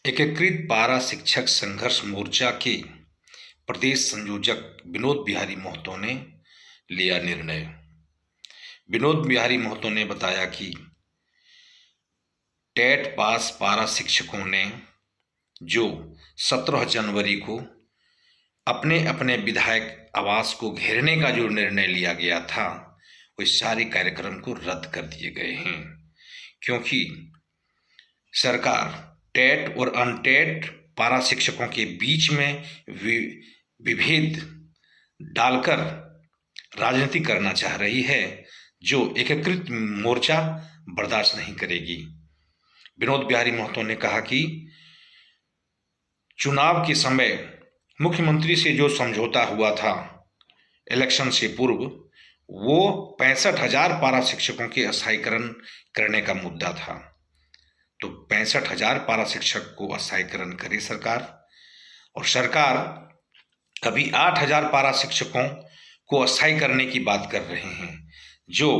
एकीकृत पारा शिक्षक संघर्ष मोर्चा के प्रदेश संयोजक विनोद बिहारी महतो ने लिया निर्णय। विनोद बिहारी महतो ने बताया कि टेट पास पारा शिक्षकों ने जो 17 जनवरी को अपने अपने विधायक आवास को घेरने का जो निर्णय लिया गया था, वह सारे कार्यक्रम को रद्द कर दिए गए हैं, क्योंकि सरकार टेट और अनटेट पारा शिक्षकों के बीच में विभेद डालकर राजनीति करना चाह रही है, जो एकीकृत मोर्चा बर्दाश्त नहीं करेगी। विनोद बिहारी महतो ने कहा कि चुनाव के समय मुख्यमंत्री से जो समझौता हुआ था इलेक्शन से पूर्व, वो 65,000 पारा शिक्षकों के स्थायीकरण करने का मुद्दा था। तो 65,000 पारा शिक्षक को स्थायीकरण करे सरकार, और सरकार अभी 8,000 पारा शिक्षकों को अस्थायी करने की बात कर रहे हैं, जो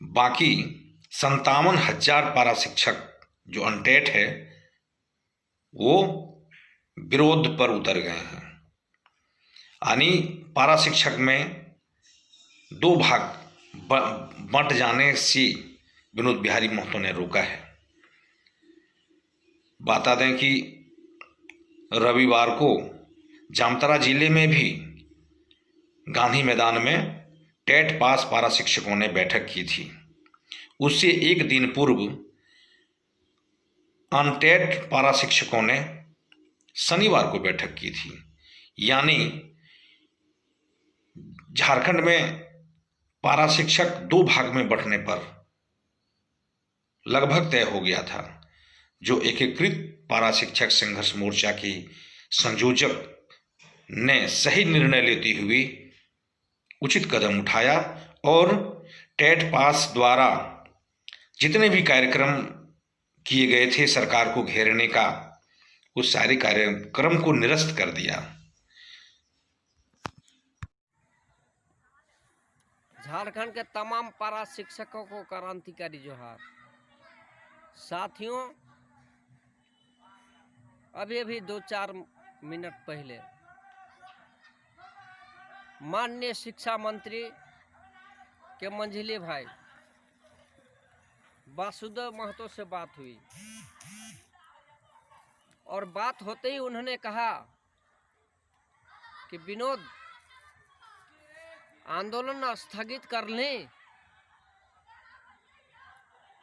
बाकी 57,000 पारा शिक्षक जो अनटेट है वो विरोध पर उतर गए हैं। यानी पारा शिक्षक में दो भाग बंट जाने से विनोद बिहारी महतो ने रोका है। बता दें कि रविवार को जामताड़ा जिले में भी गांधी मैदान में टेट पास पारा शिक्षकों ने बैठक की थी। उससे एक दिन पूर्व अनटेट पारा शिक्षकों ने शनिवार को बैठक की थी। यानी झारखंड में पारा शिक्षक दो भाग में बंटने पर लगभग तय हो गया था। जो एकीकृत पारा शिक्षक संघर्ष मोर्चा के संयोजक ने सही निर्णय लेते हुए उचित कदम उठाया और टेट पास द्वारा जितने भी कार्यक्रम किए गए थे सरकार को घेरने का, उस सारे कार्यक्रम को निरस्त कर दिया। झारखंड के तमाम पारा शिक्षकों को क्रांतिकारी जोहार। साथियों, अभी 2-4 मिनट पहले माननीय शिक्षा मंत्री के मंझली भाई वासुदेव महतो से बात हुई, और बात होते ही उन्होंने कहा कि विनोद, आंदोलन स्थगित कर लें।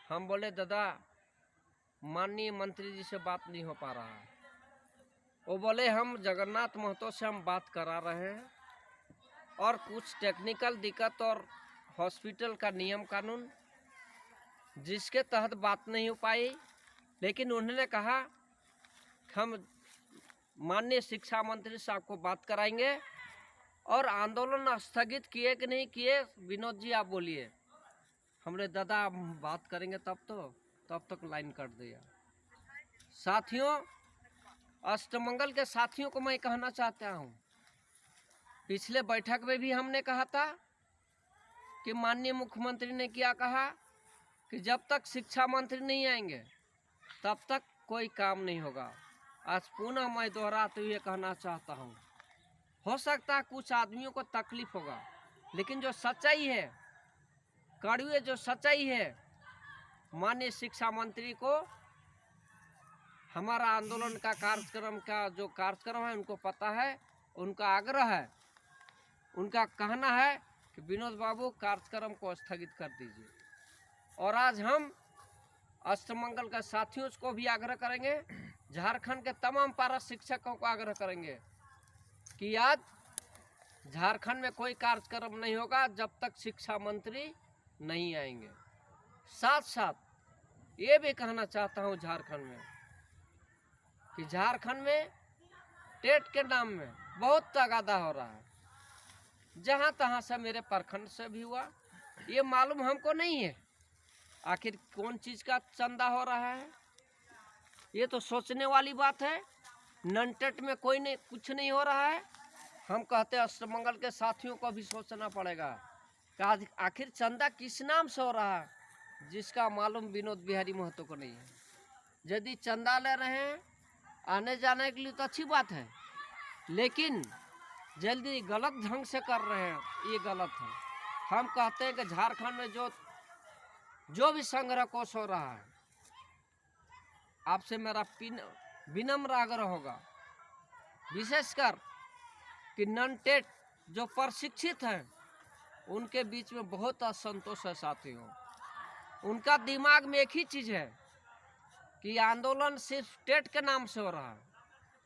हम बोले दादा, माननीय मंत्री जी से बात नहीं हो पा रहा है। वो बोले हम जगन्नाथ महतो से हम बात करा रहे हैं, और कुछ टेक्निकल दिक्कत और हॉस्पिटल का नियम कानून जिसके तहत बात नहीं हो पाई। लेकिन उन्होंने कहा हम माननीय शिक्षा मंत्री साहब को बात कराएंगे, और आंदोलन स्थगित किए कि नहीं किए, विनोद जी आप बोलिए। हमने दादा हम बात करेंगे तब तक लाइन कट दिया। साथियों, अष्टमंगल के साथियों को मैं कहना चाहता हूँ, पिछले बैठक में भी हमने कहा था कि माननीय मुख्यमंत्री ने क्या कहा कि जब तक शिक्षा मंत्री नहीं आएंगे तब तक कोई काम नहीं होगा। आज पुनः मैं दोहराते हुए कहना चाहता हूँ, हो सकता है कुछ आदमियों को तकलीफ होगा, लेकिन जो सच्चाई है, कड़वी जो सच्चाई है, माननीय शिक्षा मंत्री को हमारा आंदोलन का कार्यक्रम है उनको पता है, उनका आग्रह है, उनका कहना है कि विनोद बाबू कार्यक्रम को स्थगित कर दीजिए। और आज हम अष्टमंगल के साथियों को भी आग्रह करेंगे, झारखंड के तमाम पारा शिक्षकों को आग्रह करेंगे कि आज झारखंड में कोई कार्यक्रम नहीं होगा जब तक शिक्षा मंत्री नहीं आएंगे। साथ साथ ये भी कहना चाहता हूँ झारखंड में कि झारखंड में टेट के नाम में बहुत तगादा हो रहा है। जहाँ तहाँ से मेरे प्रखंड से भी हुआ, ये मालूम हमको नहीं है आखिर कौन चीज़ का चंदा हो रहा है। ये तो सोचने वाली बात है। ननटेट में कोई नहीं, कुछ नहीं हो रहा है। हम कहते हैं अष्टमंगल के साथियों को भी सोचना पड़ेगा कि आखिर चंदा किस नाम से हो रहा है, जिसका मालूम विनोद बिहारी महतो को नहीं है। यदि चंदा ले रहे हैं आने जाने के लिए तो अच्छी बात है, लेकिन जल्दी गलत ढंग से कर रहे हैं, ये गलत है। हम कहते हैं कि झारखंड में जो भी संग्रह कोष हो रहा है, आपसे मेरा विनम्र आग्रह होगा, विशेषकर कि नॉन टेट जो प्रशिक्षित हैं उनके बीच में बहुत असंतोष है साथियों। उनका दिमाग में एक ही चीज़ है कि आंदोलन सिर्फ टेट के नाम से हो रहा है,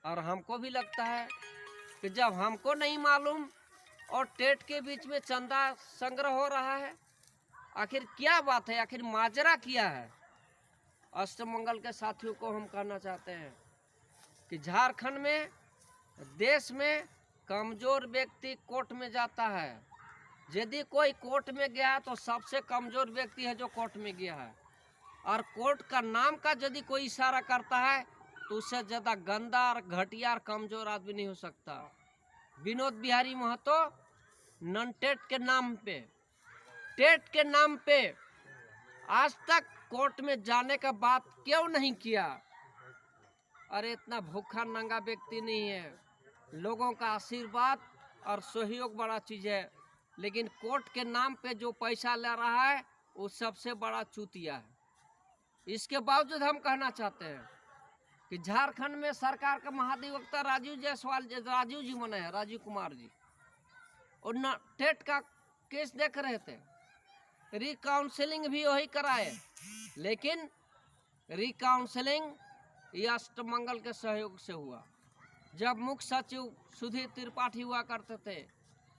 और हमको भी लगता है कि जब हमको नहीं मालूम और टेट के बीच में चंदा संग्रह हो रहा है, आखिर क्या बात है, आखिर माजरा क्या है। अष्टमंगल के साथियों को हम कहना चाहते हैं कि झारखंड में, देश में कमज़ोर व्यक्ति कोर्ट में जाता है। यदि कोई कोर्ट में गया तो सबसे कमज़ोर व्यक्ति है जो कोर्ट में गया है, और कोर्ट का नाम का यदि कोई इशारा करता है तो उससे ज़्यादा गंदा और घटिया और कमज़ोर आदमी नहीं हो सकता। विनोद बिहारी महतो नॉन टेट के नाम पे, टेट के नाम पे आज तक कोर्ट में जाने का बात क्यों नहीं किया? अरे इतना भूखा नंगा व्यक्ति नहीं है, लोगों का आशीर्वाद और सहयोग बड़ा चीज़ है, लेकिन कोर्ट के नाम पे जो पैसा ले रहा है वो सबसे बड़ा चूतिया है। इसके बावजूद हम कहना चाहते हैं कि झारखंड में सरकार का महाधिवक्ता राजीव जी बने हैं, राजीव कुमार जी, और न टेट का केस देख रहे थे, रिकाउंसलिंग भी वही कराए, लेकिन रिकाउंसलिंग ये अष्टमंगल के सहयोग से हुआ। जब मुख्य सचिव सुधीर त्रिपाठी हुआ करते थे,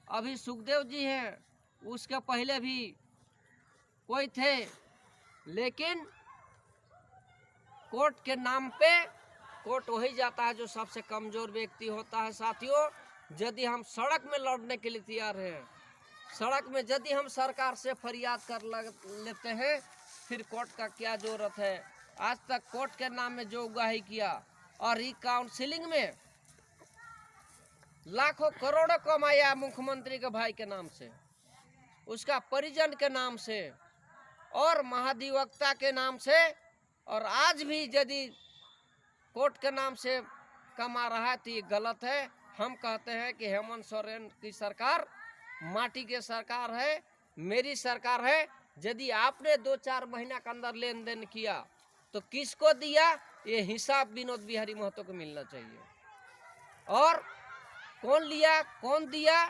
अभी सुखदेव जी हैं, उसके पहले भी कोई थे, लेकिन कोर्ट के नाम पे कोर्ट वही जाता है जो सबसे कमज़ोर व्यक्ति होता है। साथियों, यदि हम सड़क में लड़ने के लिए तैयार हैं, सड़क में यदि हम सरकार से फरियाद कर लेते हैं, फिर कोर्ट का क्या जरूरत है। आज तक कोर्ट के नाम में जो उगाही किया और रिकाउंसलिंग में लाखों करोड़ों कमाया मुख्यमंत्री के भाई के नाम से, उसका परिजन के नाम से और महाधिवक्ता के नाम से, और आज भी यदि कोर्ट के नाम से कमा रहा है तो ये गलत है। हम कहते हैं कि हेमंत सोरेन की सरकार माटी की सरकार है, मेरी सरकार है। यदि आपने 2-4 महीना के अंदर लेन देन किया तो किसको दिया, ये हिसाब विनोद बिहारी महतो को मिलना चाहिए। और कौन लिया कौन दिया,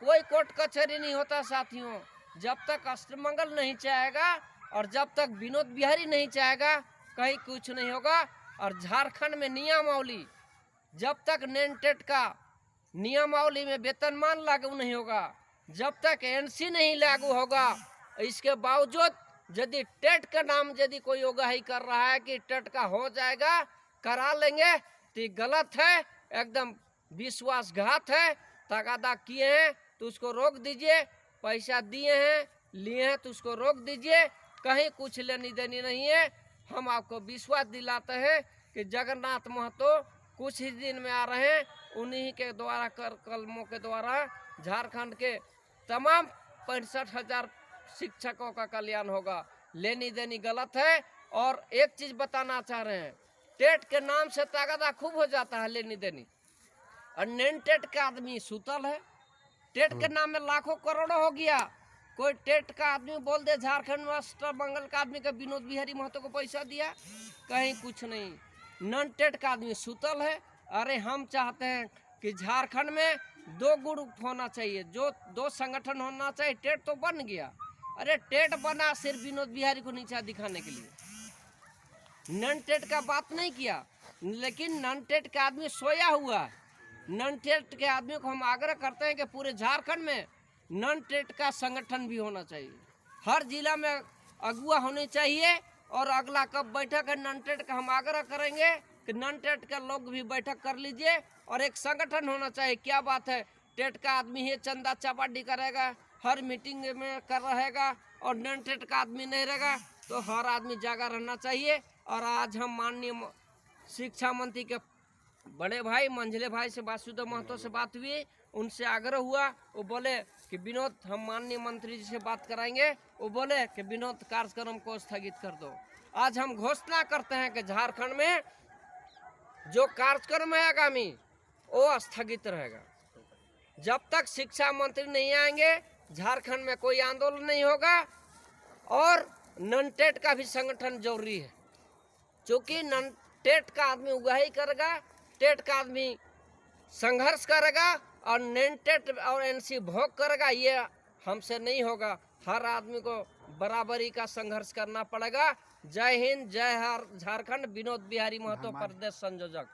कोई कोर्ट कचहरी नहीं होता साथियों। जब तक अष्टमंगल नहीं चाहेगा और जब तक विनोद बिहारी नहीं चाहेगा, कहीं कुछ नहीं होगा। और झारखंड में नियमावली, जब तक नॉन टेट का नियमावली में वेतनमान लागू नहीं होगा, जब तक एनसी नहीं लागू होगा, इसके बावजूद यदि टेट का नाम यदि कोई उगाही कर रहा है कि टेट का हो जाएगा, करा लेंगे, तो ये गलत है, एकदम विश्वासघात है। तगादा किए हैं तो उसको रोक दीजिए, पैसा दिए हैं लिए हैं तो उसको रोक दीजिए, कहीं कुछ लेनी देनी नहीं है। हम आपको विश्वास दिलाते हैं कि जगन्नाथ महतो कुछ ही दिन में आ रहे हैं, उन्हीं के द्वारा कर कलमों के द्वारा झारखंड के तमाम 65,000 शिक्षकों का कल्याण होगा। लेनी देनी गलत है। और एक चीज़ बताना चाह रहे हैं, टेट के नाम से तगादा खूब हो जाता है लेनी देनी, और नॉन टेट का आदमी सुतल है। टेट के नाम में लाखों करोड़ों हो गया। कोई टेट का आदमी बोल दे झारखंड में अष्टमंगल का आदमी का विनोद बिहारी महतो को पैसा दिया, कहीं कुछ नहीं। नॉन टेट का आदमी सुतल है। अरे हम चाहते हैं कि झारखंड में 2 ग्रुप होना चाहिए, जो 2 संगठन होना चाहिए। टेट तो बन गया, अरे टेट बना सिर्फ विनोद बिहारी को नीचा दिखाने के लिए, नॉन टेट का बात नहीं किया। लेकिन नॉन टेट का आदमी सोया हुआ है। नॉन टेट के आदमी को हम आग्रह करते हैं कि पूरे झारखंड में नॉन टेट का संगठन भी होना चाहिए, हर जिला में अगुआ होने चाहिए। और अगला कब बैठक है नॉन टेट का, हम आग्रह करेंगे कि नॉन टेट का लोग भी बैठक कर लीजिए और एक संगठन होना चाहिए। क्या बात है, टेट का आदमी ही चंदा चपाटी करेगा, हर मीटिंग में कर रहेगा, और नॉन टेट का आदमी नहीं रहेगा, तो हर आदमी जागा रहना चाहिए। और आज हम माननीय शिक्षा मंत्री के बड़े भाई मंझले भाई से वासुदेव महतो से बात हुई, उनसे आग्रह हुआ, वो बोले कि विनोद हम माननीय मंत्री जी से बात कराएंगे। वो बोले कि विनोद कार्यक्रम को स्थगित कर दो। आज हम घोषणा करते हैं कि झारखंड में जो कार्यक्रम है आगामी वो स्थगित रहेगा। जब तक शिक्षा मंत्री नहीं आएंगे झारखंड में कोई आंदोलन नहीं होगा। और नन टेट का भी संगठन जरूरी है, क्योंकि नन टेट का आदमी उगाही करेगा, टेट का आदमी संघर्ष करेगा और नन टेट और एनसी भोग करेगा। ये हमसे नहीं होगा, हर आदमी को बराबरी का संघर्ष करना पड़ेगा। जय हिंद, जय झारखंड। विनोद बिहारी महतो, प्रदेश संयोजक।